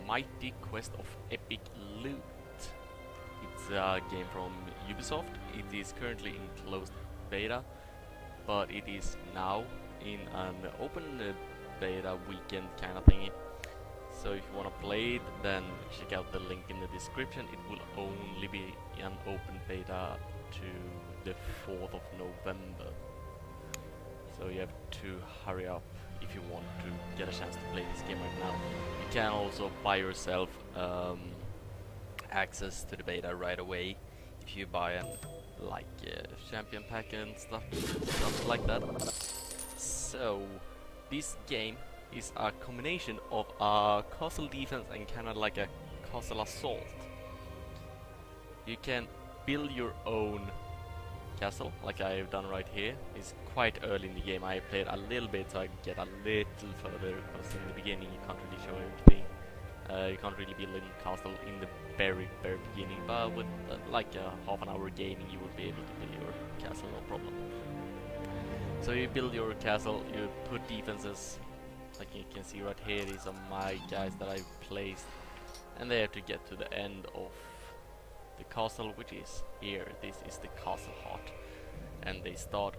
Mighty Quest of Epic Loot. It's a game from Ubisoft. It is currently in closed beta, but it is now in an open beta weekend kind of thingy. So if you want to play it, then check out the link in the description. It will only be an open beta to the 4th of November. So you have to hurry up if you want to get a chance to play this game right now. You can also buy yourself access to the beta right away if you buy an champion pack and stuff like that. So this game is a combination of a castle defense and kind of like a castle assault. You can build your own castle, like I've done right here. It's quite early in the game. I played a little bit, so I get a little further, because in the beginning you can't really show everything. You can't really build a castle in the very beginning, but with like a half an hour gaming you will be able to build your castle, no problem. So you build your castle, you put defenses, like you can see right here. These are my guys that I've placed, and they have to get to the end of the castle, which is here. This is the castle heart, and they start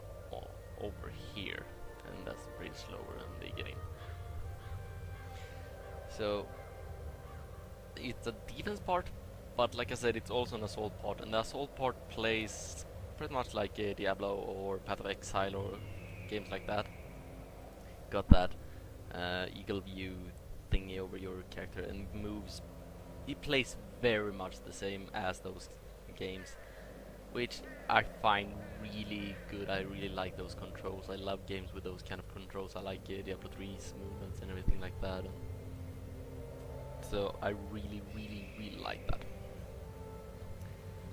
over here, and that's the bridge lower, and they get in. So it's a defense part, but like I said, it's also an assault part, and the assault part plays pretty much like Diablo or Path of Exile or games like that. Got that eagle view thingy over your character and moves. It plays very much the same as those games, which I find really good. I really like those controls. I love games with those kind of controls. I like Diablo 3's movements and everything like that. So I really like that.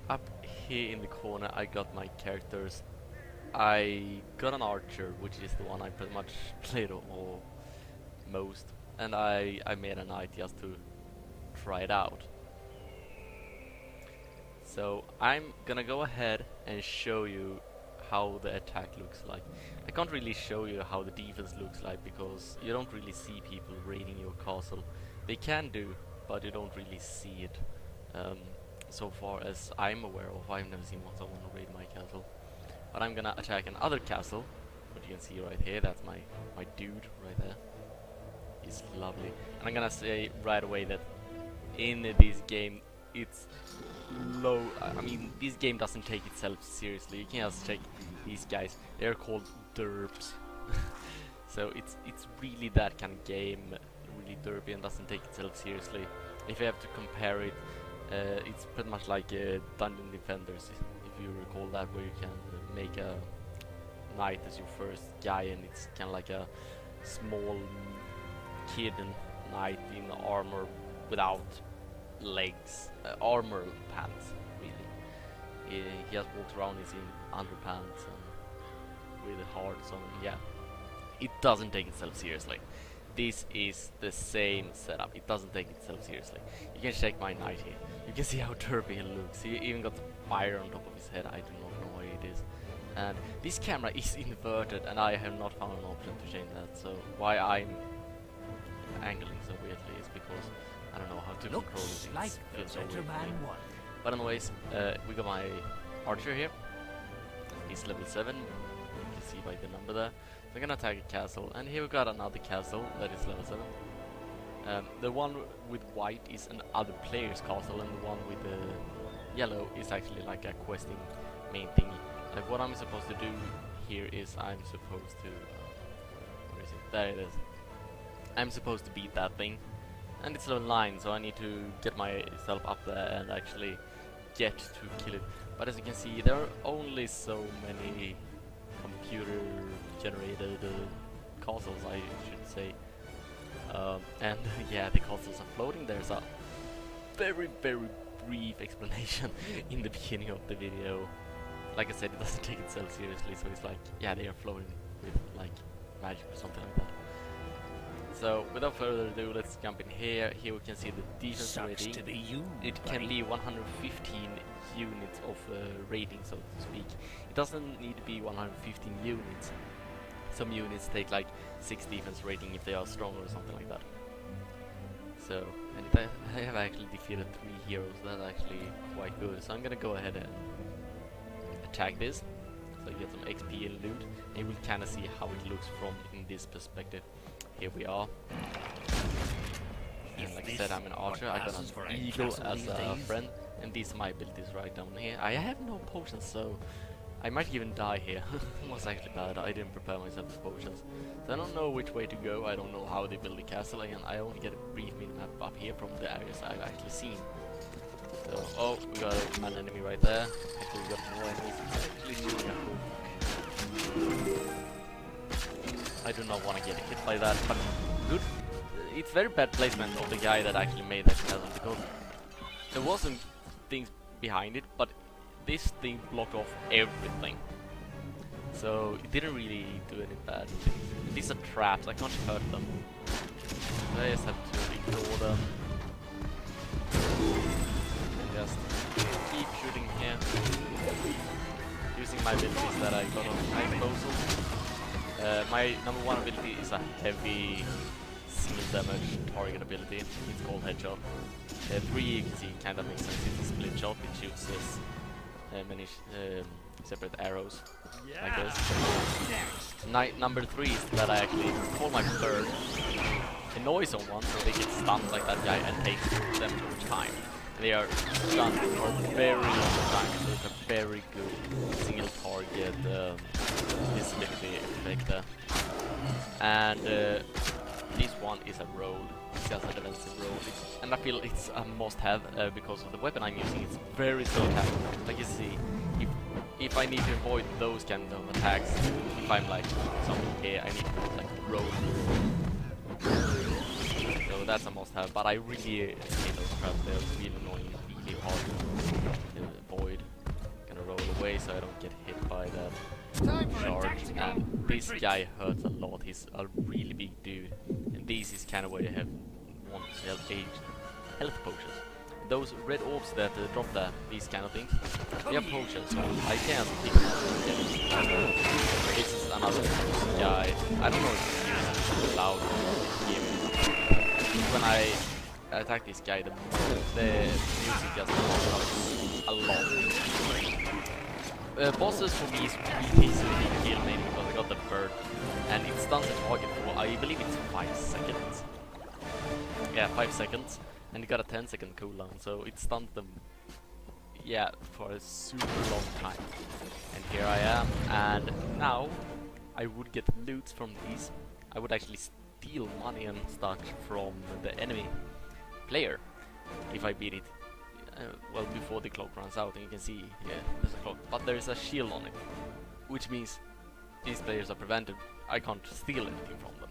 Up here in the corner I got my characters. I got an archer, which is the one I pretty much played or most, and I made a knight just to try it out. So I'm gonna go ahead and show you how the attack looks like. I can't really show you how the defense looks like because you don't really see people raiding your castle. They can do, but you don't really see it. So far as I'm aware of, I've never seen someone raid my castle. But I'm gonna attack another castle, which you can see right here. That's my dude right there. He's lovely. And I'm gonna say right away that in this game, it's low. I mean, this game doesn't take itself seriously. You can just check these guys. They're called derps. So it's really that kind of game, really derpy and doesn't take itself seriously. If you have to compare it, it's pretty much like Dungeon Defenders, if you recall that, where you can make a knight as your first guy, and it's kind of like a small kid knight in armor without legs, armor pants, really. He just walks around, he's in underpants and with hearts on. Yeah, it doesn't take itself seriously. This is the same setup. It doesn't take itself seriously. You can check my knight here. You can see how derpy he looks. He even got fire on top of his head. I do not know why it is. And this camera is inverted, and I have not found an option to change that. So why I'm angling so weirdly is because I don't know how to control it. Like feels so weird better to man me. one. But anyways, we got my archer here. He's level 7. You can see by the number there. We're gonna attack a castle, and here we got another castle that is level 7. The one with white is an other player's castle, and the one with the yellow is actually like a questing main thingy. Like what I'm supposed to do here is I'm supposed to where is it? There it is. I'm supposed to beat that thing, and it's level 9, so I need to get myself up there and actually get to kill it. But as you can see, there are only so many computer generated castles, I should say, and yeah, the castles are floating. There's a very brief explanation in the beginning of the video. Like I said, it doesn't take itself seriously, so it's like, yeah, they are floating with like magic or something like that. So without further ado, let's jump in here. Here we can see the defense Sucks rating. to be you, It buddy. can be 115 units of rating, so to speak. It doesn't need to be 115 units. Some units take like 6 defense rating if they are strong or something like that. So, and I have actually defeated 3 heroes. That's actually quite good. So I'm gonna go ahead and attack this. So you get some XP and loot. And you will kind of see how it looks from in this perspective. Here we are. And like I said, I'm an archer. I got an eagle as a friend. And these are my abilities right down here. I have no potions, so I might even die here. It was actually bad. I didn't prepare myself with potions. So I don't know which way to go. I don't know how they build the castle. And I only get a brief minimap up here from the areas I've actually seen. So, oh, we got an enemy right there. Actually, we got more enemies. Actually shooting at me. I do not want to get hit by that, but good. It's very bad placement of the guy that actually made that castle, because there wasn't things behind it, but this thing blocked off everything. So it didn't really do any bad things. These are traps, I can't hurt them. So I just have to ignore them. And just keep shooting here. Using my abilities that I got on my disposal. My number 1 ability is a heavy single damage target ability. It's called headshot. 3 you can see kind of makes sense. It's a split shot. It shoots this many separate arrows like this. Number 3 is that I actually call my bird, annoy someone so they get stunned like that guy and takes them over time. They are stunned for a very long time, so it's a very good single target visibility effect there. And this one is a roll. It's just a defensive roll, and I feel it's a must-have because of the weapon I'm using. It's very slow attack. Like you see, if I need to avoid those kind of attacks, if I'm like something here, I need to like roll. So that's a must-have. But I really hate those traps. They're really annoying, really hard to avoid. Gonna roll away so I don't get hit by that charge. And this guy hurts a lot. He's a really big dude. And this is kind of where you have want to help health potions. Those red orbs that drop these kind of things, they have potions. So I can't pick them. This is another guy. I don't know if he's loud when I attack this guy, the music just pops up a lot. Bosses for me is really easy to kill, mainly because I got the bird and it stuns the target for, I believe it's 5 seconds. Yeah, 5 seconds, and it got a 10-second cooldown, so it stunned them, yeah, for a super long time. And here I am, and now I would get loot from these. I would actually steal money and stuff from the enemy player if I beat it. Well, before the clock runs out, and you can see, yeah, there's a clock, but there is a shield on it, which means these players are prevented. I can't steal anything from them.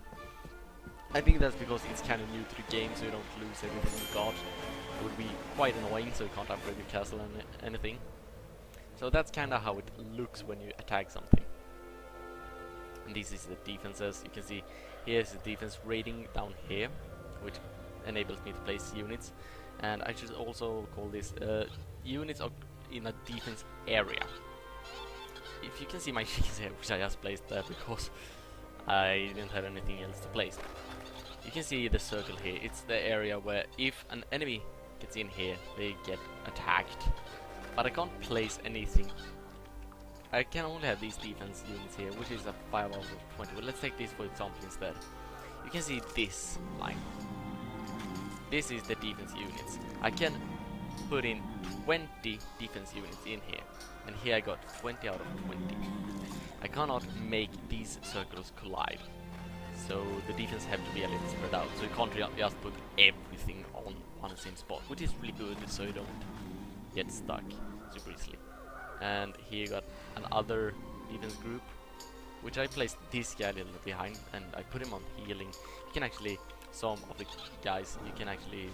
I think that's because it's kind of new to the game, so you don't lose everything you got. It would be quite annoying, so you can't upgrade your castle and anything. So that's kind of how it looks when you attack something. And this is the defenses. You can see here's the defense rating down here, which enables me to place units. And I should also call this units in a defense area. If you can see my shields here, which I just placed there because I didn't have anything else to place. You can see the circle here. It's the area where if an enemy gets in here, they get attacked. But I can't place anything. I can only have these defense units here, which is a 5 out of 20. But let's take this for example instead. You can see this line. This is the defense units. I can put in 20 defense units in here. And here I got 20 out of 20. I cannot make these circles collide. So the defense have to be a little spread out. So you can't just put everything on the same spot, which is really good so you don't get stuck super easily. And here you got another defense group, which I placed this guy a little behind, and I put him on healing. You can actually, some of the guys, you can actually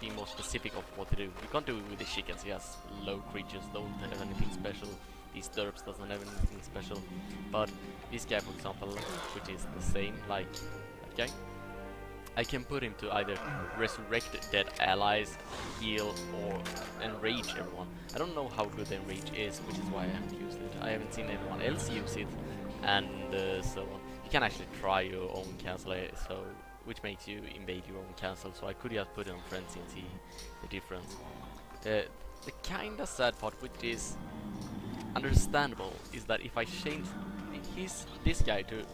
be more specific of what to do. You can't do it with the chickens. He has low creatures, don't have anything special. These derps doesn't have anything special. But this guy, for example, which is the same like that guy, I can put him to either resurrect dead allies, heal, or enrage everyone. I don't know how good enrage is, which is why I haven't used it. I haven't seen anyone else use it, and so on. You can actually try your own castle, so which makes you invade your own castle. So I could just put it on frenzy and see the difference. The kinda sad part, which is understandable, is that if I change this guy to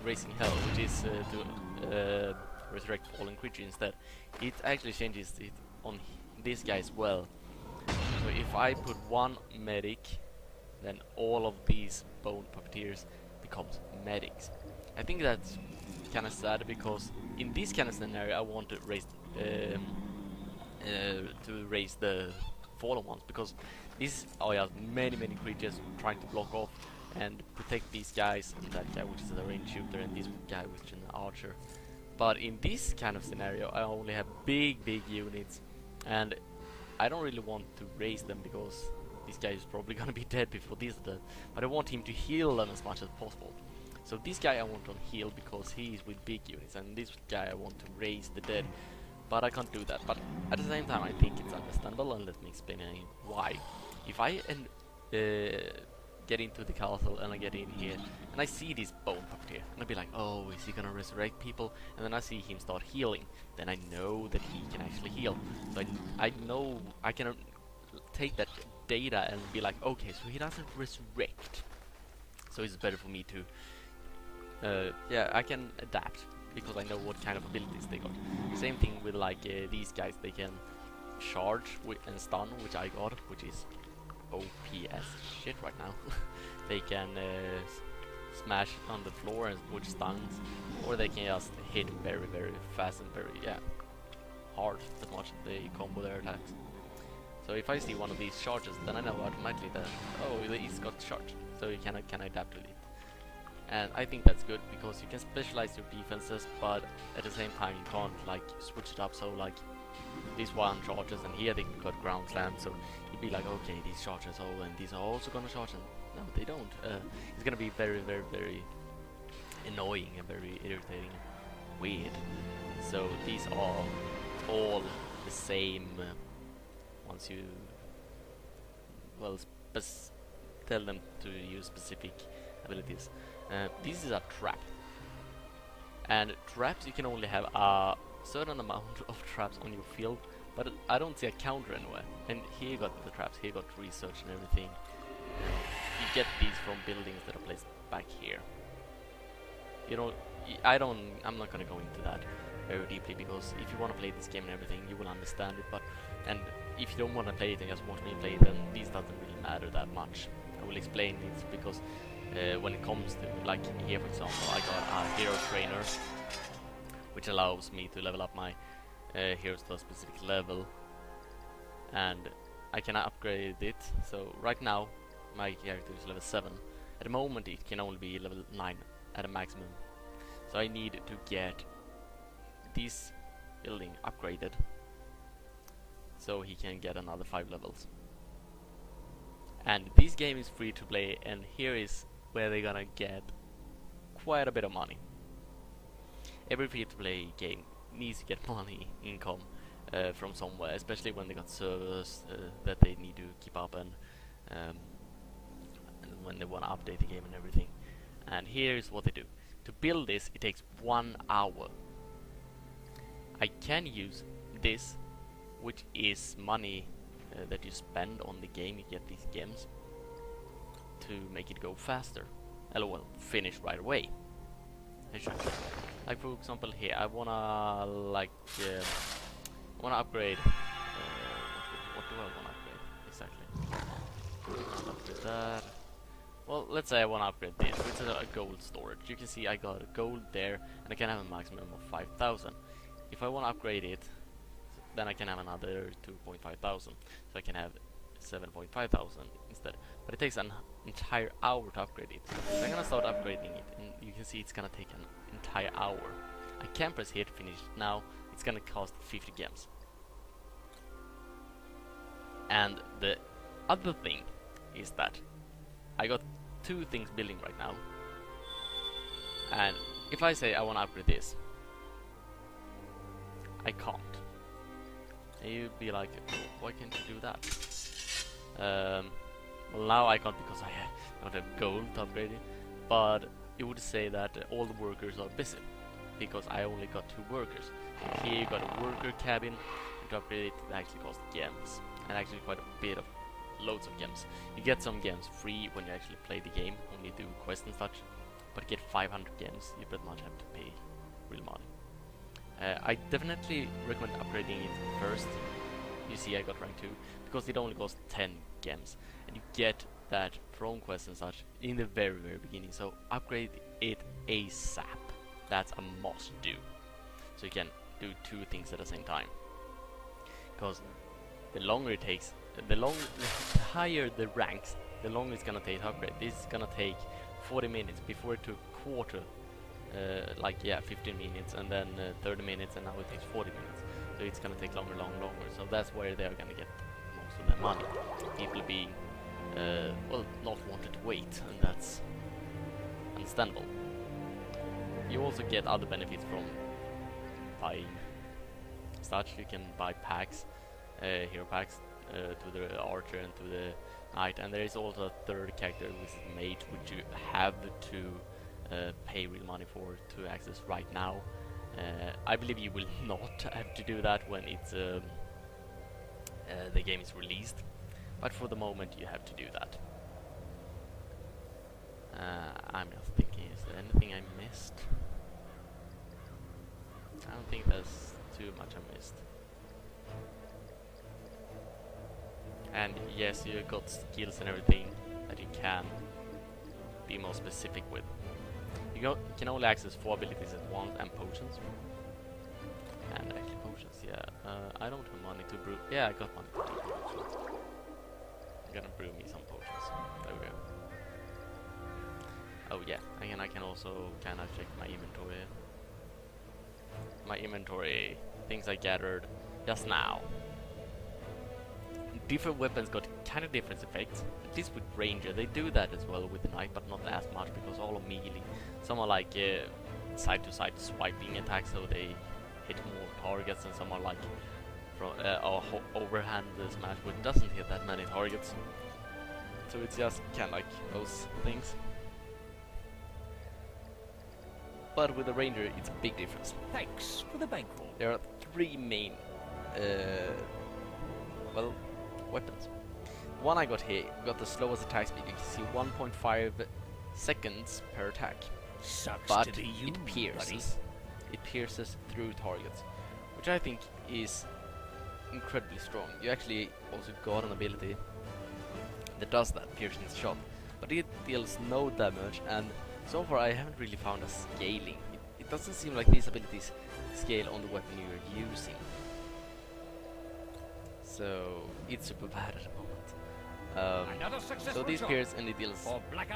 Raising Hell, which is to resurrect fallen creature instead, it actually changes it on this guy as well. So if I put one medic, then all of these bone puppeteers becomes medics. I think that's kind of sad, because in this kind of scenario I want to raise the fallen ones, because these are just many creatures trying to block off and protect these guys, and that guy which is a range shooter, and this guy which is an archer. But in this kind of scenario I only have big units, and I don't really want to raise them because this guy is probably gonna be dead before this is dead. But I want him to heal them as much as possible. So this guy I want on heal because he is with big units, and this guy I want to raise the dead. But I can't do that. But at the same time I think it's understandable, and let me explain why. If I get into the castle and I get in here and I see this bone puppeteer and I'll be like, oh, is he gonna resurrect people? And then I see him start healing, then I know that he can actually heal. So I know I can take that data and be like, okay, so he doesn't resurrect, so it's better for me to yeah, I can adapt because I know what kind of abilities they got. Same thing with like these guys, they can charge and stun, which I got, which is OPS shit right now. They can smash on the floor, which stuns, or they can just hit very fast and very hard as much as they combo their attacks. So if I see one of these charges, then I know automatically that, oh, he's got charged, so you can adapt to it. And I think that's good because you can specialize your defenses, but at the same time you can't like switch it up. So like this one charges and here they got ground slam, so you'd be like, okay, these charges, oh, and these are also gonna charge, and no, they don't. It's gonna be very annoying and very irritating and weird. So these are all the same once you tell them to use specific abilities. This is a trap, and traps, you can only have a certain amount of traps on your field, but I don't see a counter anywhere. And here you got the traps, here you got research and everything. You get these from buildings that are placed back here. You know, I'm not gonna go into that very deeply, because if you want to play this game and everything, you will understand it. And if you don't want to play it and just watch me play it, then this doesn't really matter that much. I will explain this because when it comes to, like here for example, I got a hero trainer, which allows me to level up my heroes to a specific level, and I can upgrade it. So right now my character is level 7. At the moment it can only be level 9 at a maximum. So I need to get this building upgraded so he can get another 5 levels. And this game is free to play, and here is where they're gonna get quite a bit of money. Every free to play game needs to get money income from somewhere, especially when they got servers that they need to keep up, and when they want to update the game and everything. And here's what they do. To build this, it takes 1 hour. I can use this, which is money that you spend on the game. You get these gems to make it go faster. Well, finish right away. Like for example here, I wanna upgrade. What do I wanna upgrade exactly? Upgrade that. Well, let's say I wanna upgrade this, which is a gold storage. You can see I got gold there, and I can have a maximum of 5,000. If I wanna upgrade it, then I can have another 2,500. So I can have 7,500 instead. But it takes an entire hour to upgrade it. So I'm gonna start upgrading it, and you can see it's gonna take an entire hour. I can press here to finish it now. It's gonna cost 50 gems. And the other thing is that I got 2 things building right now. And if I say I wanna upgrade this, I can't. And you'd be like, oh, why can't you do that? Well, now I can't because I don't have gold to upgrade it. But it would say that all the workers are busy. because I only got 2 workers. And here you got a worker cabin, and to upgrade it, it actually costs gems, and actually quite a bit of loads of gems. You get some gems free when you actually play the game, when you do quests and such, but to get 500 gems, you pretty much have to pay real money. I definitely recommend upgrading it first. You see I got rank 2, because it only costs 10 gems, and you get that from quests and such in the very beginning, so upgrade it ASAP. That's a must do, so you can do 2 things at the same time, because the longer it takes, the higher the ranks, the longer it's gonna take to upgrade. This is gonna take 40 minutes, before it took quarter, 15 minutes, and then 30 minutes, and now it takes 40 minutes, so it's gonna take longer, so that's where they're gonna get most of their money. People being not wanted to wait, and that's understandable. You also get other benefits from buying such. You can buy packs, hero packs, to the archer and to the knight, and there is also a third character, which is mage, which you have to pay real money for to access right now. I believe you will not have to do that when it's the game is released, but for the moment you have to do that. I'm just thinking, is there anything I missed? I don't think there's too much I missed. And yes, you got skills and everything that you can be more specific with. You can only access 4 abilities at once, and potions. And actually potions, yeah. I don't have money to brew. Yeah, I got money to do potions. I'm gonna brew me some potions. There we go. Oh yeah, and I can also kind of check my inventory. My inventory, things I gathered just now. Different weapons got kind of different effects. At least with ranger, they do that as well with the knight, but not as much, because all are melee. Some are like side to side swiping attacks, so they hit more targets, and some are like from overhand smash, which doesn't hit that many targets. So it's just kind of like those things. But with the ranger, it's a big difference. Thanks for the bankroll. There are 3 main weapons. The one I got here got the slowest attack speed. You can see 1.5 seconds per attack. Sucks But to be you, it pierces. buddy. It pierces through targets, which I think is incredibly strong. You actually also got an ability that does that, piercing shot, but it deals no damage, and so far I haven't really found a scaling. It doesn't seem like these abilities scale on the weapon you're using. So it's super bad at the moment. So these pierce, and it deals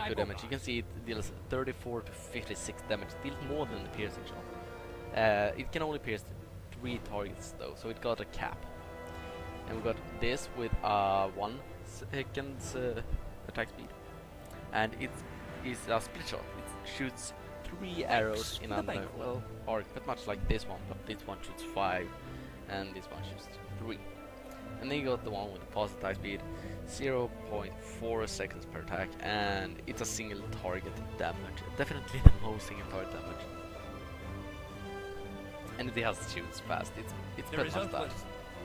good damage. You can see it deals 34 to 56 damage. It deals more than the piercing shot. It can only pierce 3 targets though, so it got a cap. And we got this with 1 second attack speed, and it is a split shot. It shoots 3 arrows in an arc, but much like this one, but this one shoots 5, and this one shoots 3. And then you got the one with the fast attack speed, 0.4 seconds per attack, and it's a single target damage. Definitely the most single target damage. And it has shoots fast. It's pretty much that.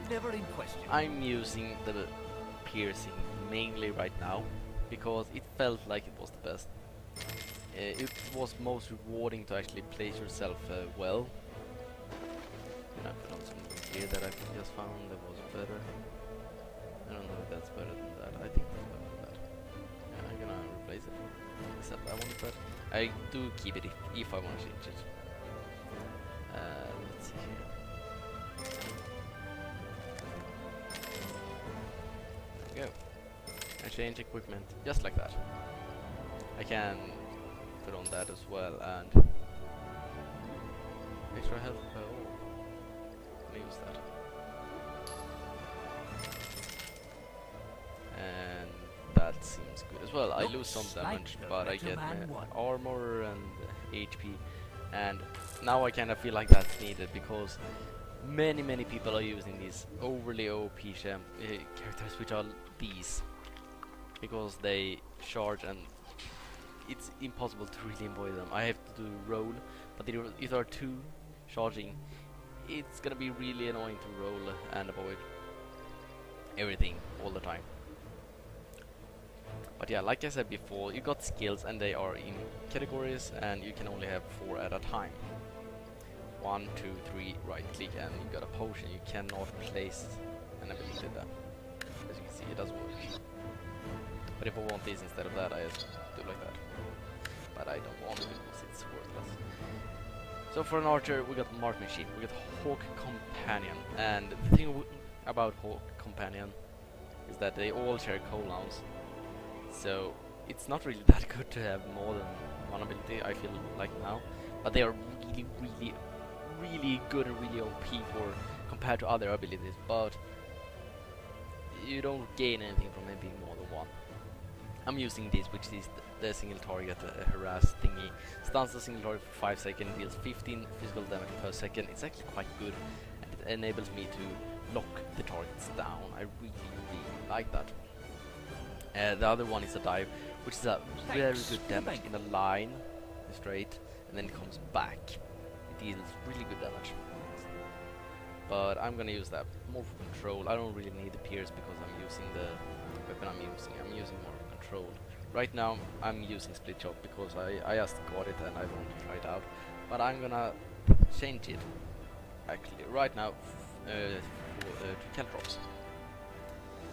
Never in question. I'm using the piercing mainly right now because it felt like it was the best. It was most rewarding to actually place yourself well. And I put on some gear that I just found that was better. I don't know if that's better than that. I think that's better than that. Yeah, I'm gonna replace it. Except I want that. I do keep it if I want to change it. Let's see here. There we go. I change equipment just like that. I can put on that as well, and extra health. Let me use that. And that seems good as well. I lose some damage, but I get armor and HP, and now I kind of feel like that's needed because many people are using these overly OP characters, which are these, because they charge and it's impossible to really avoid them. I have to do roll, but if there are two charging, it's gonna be really annoying to roll and avoid everything all the time. But yeah, like I said before, you got skills and they are in categories and you can only have 4 at a time. 1, 2, 3, right click and you got a potion. You cannot place an ability there. As you can see, it does work. But if I want this instead of that, I just do like that. But I don't want it because it's worthless. So for an archer, we got marksmanship, we got Hawk Companion, and the thing about Hawk Companion is that they all share cooldowns. So it's not really that good to have more than one ability, I feel like now. But they are really good and really OP for compared to other abilities. But you don't gain anything from having more than one. I'm using this, which is the single target harass thingy. Stuns the single target for 5 seconds, deals 15 physical damage per second. It's actually quite good, and it enables me to lock the targets down. I really like that. The other one is a dive, which is a very good damage in a line, straight, and then it comes back. It deals really good damage. But I'm gonna use that more for control. I don't really need the pierce because I'm using the weapon I'm using more for control. Right now I'm using split shot because I just got it and I want to try it out. But I'm gonna change it actually right now to caltrops.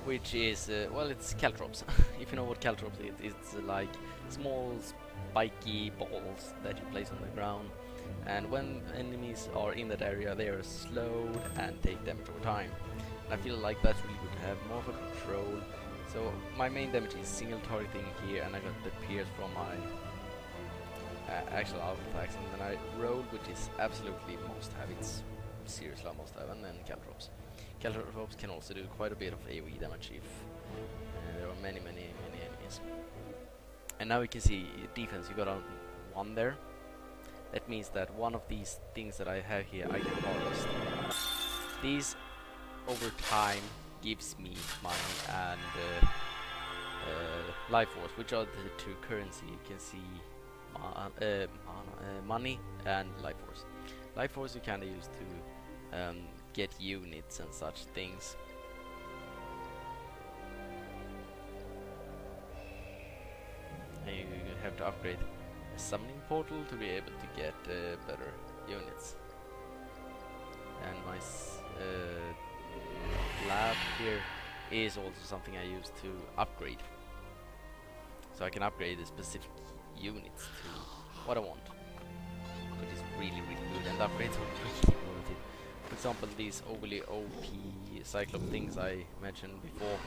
Which is, well, it's caltrops. If you know what caltrops is, it's like small spiky balls that you place on the ground, and when enemies are in that area they are slowed and take damage over time. And I feel like that's really good to have more of a control. So my main damage is single targeting here, and I got the pierce from my actual auto attacks, and then I roll, which is absolutely must have. It's seriously a must have, and then caltrops. Caltrops can also do quite a bit of AoE damage if there are many enemies. And now you can see defense, you got a 1 there. That means that one of these things that I have here I can harvest. These over time gives me money and life force, which are the two currency. You can see money and life force. Life force you can use to get units and such things. And you have to upgrade a summoning portal to be able to get better units. And my lab here is also something I use to upgrade. So I can upgrade the specific units to what I want, which is really good, and the upgrades are really worth it. For example, these overly OP Cyclops things I mentioned before,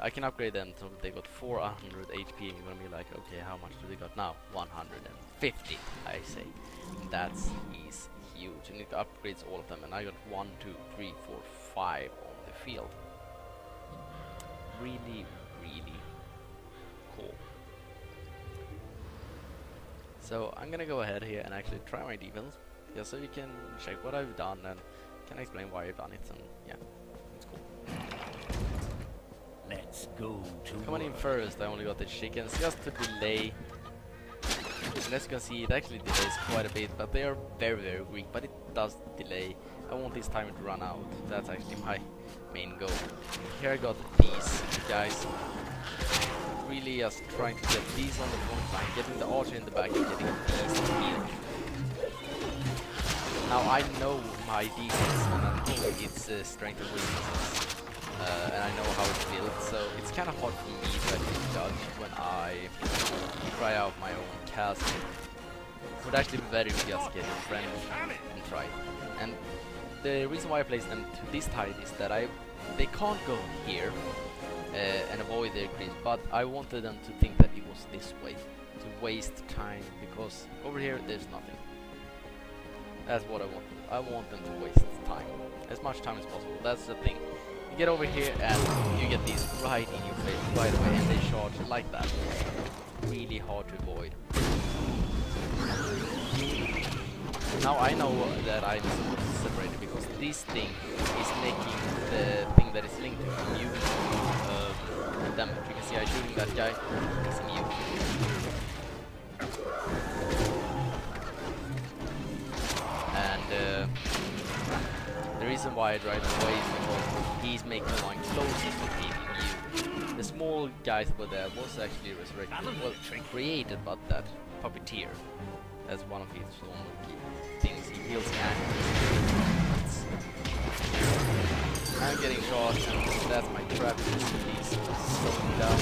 I can upgrade them so they got 400 HP, and you're gonna be like, okay, how much do they got now? 150, I say. That's huge, and it upgrades all of them, and I got 1, 2, 3, 4, 5 on the field. Really cool. So I'm gonna go ahead here and actually try my defense, just so you can check what I've done and can explain why I've done it, and yeah, it's cool. Let's go to Coming in first, I only got the chickens just to delay. And as you can see, it actually delays quite a bit, but they are very weak, but it does delay. I want this timer to run out. That's actually my main goal. Here I got these guys. Really just trying to get these on the front line, getting the archer in the back and getting these healed. Now I know my defense and I know its strength and weaknesses. And I know how it's built, so it's kind of hard for me to actually judge when I try out my own castle. It would actually be better if you just get a friend and try it. And the reason why I placed them to this height is that they can't go here and avoid the increase, but I wanted them to think that it was this way, to waste time, because over here there's nothing. That's what I want. I want them to waste time, as much time as possible. That's the thing. You get over here and you get these right in your face right away, and they charge like that. Really hard to avoid. Now I know that I'm supposed to separate it because this thing is making the thing that is linked to immune damage. You can see I'm shooting that guy, it's immune. fight right away because he's making the line closest to hitting you. The small guys over there was actually resurrected, well, created, but that puppeteer. That's one of his normal things. He heals animals. I'm getting shot, and that's my trap. He's slowing me down.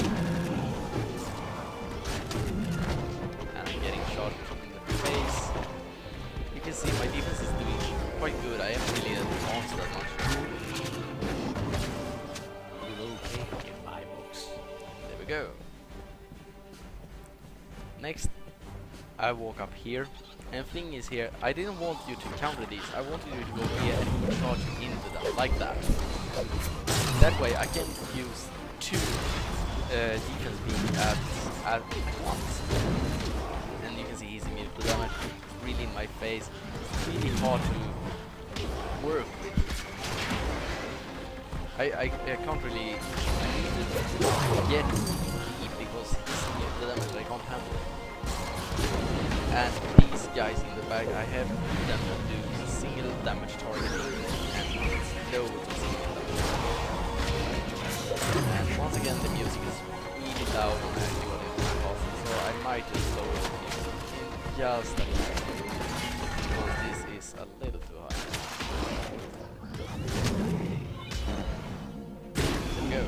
And I'm getting shot in the face. You can see my defense is doing quite good. I haven't really advanced that much. You're okay in my books. There we go. Next, I walk up here. And the thing is here, I didn't want you to counter these. I wanted you to go here and charge into them, like that. That way I can use two defense beams at once. And you can see he's immune to damage. It's really in my face. It's really hard to work with. I can't really get deep because he's immune to damage. I can't handle it. And these guys in the back, I have them do single damage targeting and loads of single damage. And once again, the music is really loud and actually what it costs, so I might just lower the music in just a little, because this is a little too high. There we go.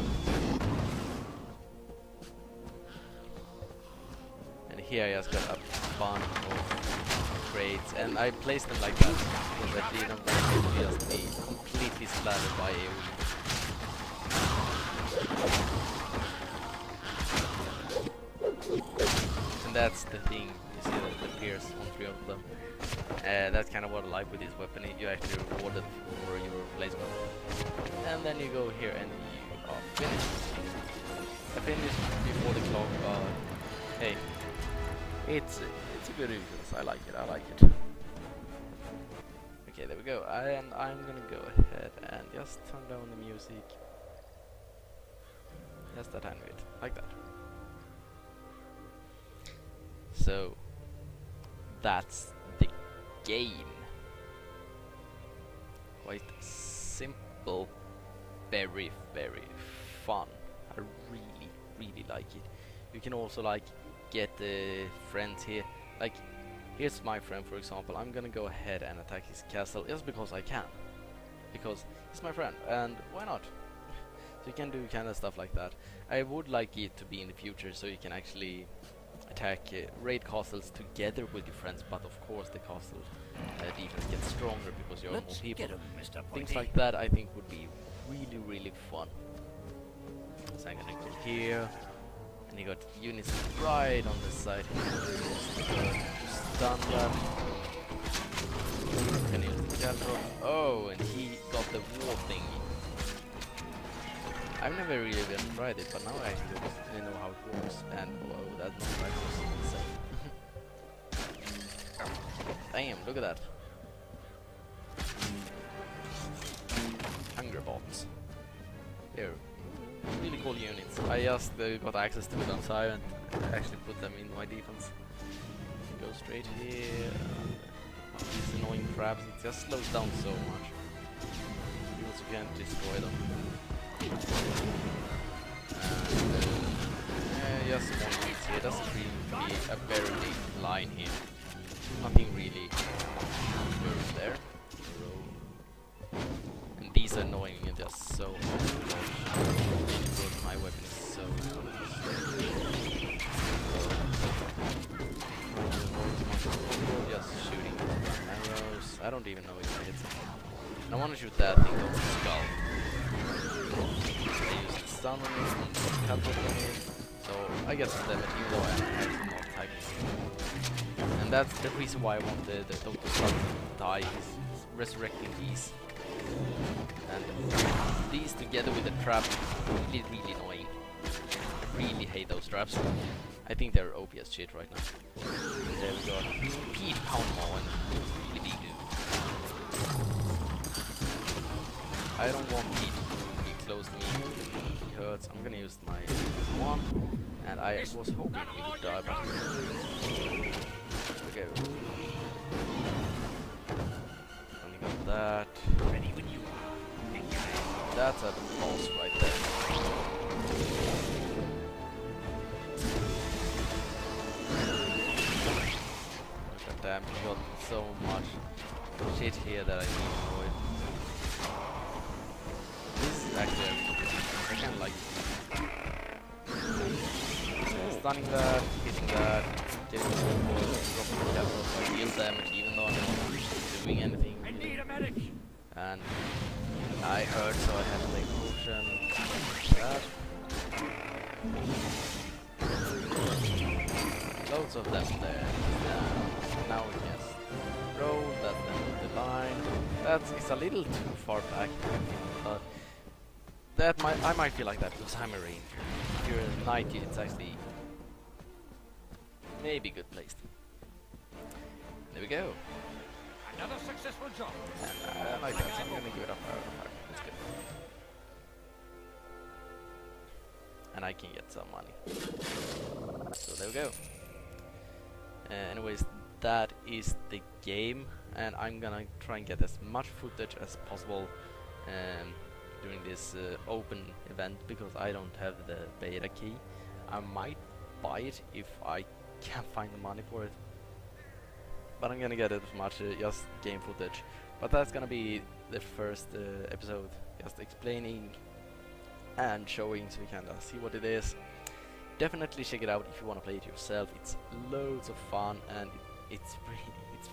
And here I just got a bunch of crates, and I placed them like that because I didn't want to just be completely splattered by AoE. And that's the thing, you see that it appears on 3 of them. That's kind of what I like with this weapon, you actually rewarded for your placement. And then you go here and you are finished. I finished before the clock, but hey. It's a good influence. I like it. Okay, there we go. And I'm gonna go ahead and just turn down the music. Just that tiny bit, like that. So that's the game. Quite simple, very fun. I really like it. You can also like get friends here. Like, here's my friend, for example. I'm gonna go ahead and attack his castle just because I can. Because he's my friend, and why not? So you can do kind of stuff like that. I would like it to be in the future so you can actually attack raid castles together with your friends, but of course the castle defense gets stronger because you have more people. Get 'em, Mr. Things Pointy. like that I think would be really fun. So I'm gonna go here. And you got units right on the side here. Stun that. Can use the Diablo. Oh, and he got the war thingy. I've never really even tried it, but now I actually know how it works. And whoa, that knockback was insane. Damn, look at that. Hunger bots. Here. Really cool units. I just got access to them, so I haven't actually put them in my defense. Go straight here. These annoying crabs, it just slows down so much. You also can't destroy them. And just small units here. Doesn't really be a very big line here. Nothing really goes there. And these are annoying and just so my weapon is so just shooting arrows. I don't even know if I hit something. I want to shoot that thing on the skull. I used stun on it and catapult on it, so I get some damage even though I'm actually not typing. And that's the reason why I wanted the Dr. Stun to die, is resurrecting these. And these together with the trap, really annoying. I really hate those traps. I think they're OP as shit right now. There we go. Repeat pound more and really big dude. I don't want Pete to be close to me. He hurts. I'm gonna use my one, and I was hoping he would die, but okay. Only got that. Ready when you are. That's a boss right there. Look at them, he got so much shit here that I need to avoid. This is actually I kind of like it. Stunning that, hitting that, getting the dropping the capital, so I deal damage even though I'm not doing anything. I need a medic. And I hurt, so I had to take potion. That. Loads of them there. Now we can roll. That's then the line. It's a little too far back, but I might feel like that because I'm a ranger. If you're a knight, it's actually maybe good placed. There we go. Another successful job. And I like that, so I'm gonna give it up. That's good. And I can get some money. So there we go. Anyways, that is the game, and I'm gonna try and get as much footage as possible during this open event because I don't have the beta key. I might buy it if I can find the money for it. But I'm gonna get as much just game footage. But that's gonna be the first episode, just explaining and showing so you can see what it is. Definitely check it out if you wanna play it yourself. It's loads of fun and it's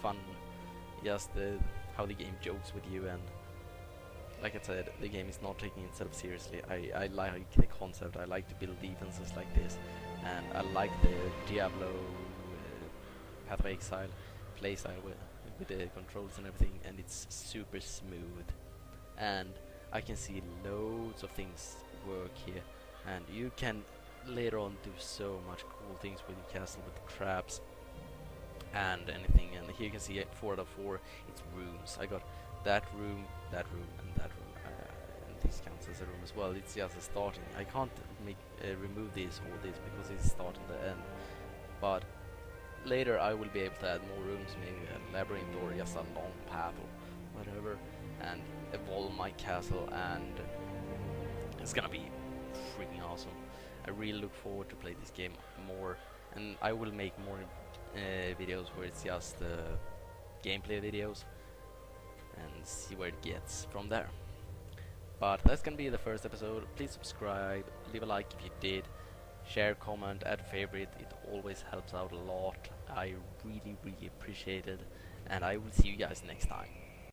fun. Just how the game jokes with you, and like I said, the game is not taking itself seriously. I like the concept. I like to build defenses like this, and I like the Diablo Path of Exile playstyle with the controls and everything, and it's super smooth, and I can see loads of things work here, and you can later on do so much cool things with your castle, with traps and anything. And here you can see 4 out of 4 it's rooms. I got that room, and that room, and this counts as a room as well. It's just a starting. I can't make remove this or this because it's starting the end, but later I will be able to add more rooms, maybe a labyrinth or just a long path or whatever, and evolve my castle, and it's gonna be freaking awesome. I really look forward to play this game more, and I will make more videos where it's just gameplay videos and see where it gets from there. But that's gonna be the first episode. Please subscribe, leave a like if you did, share, comment, add favorite. It always helps out a lot. I really appreciate it, and I will see you guys next time.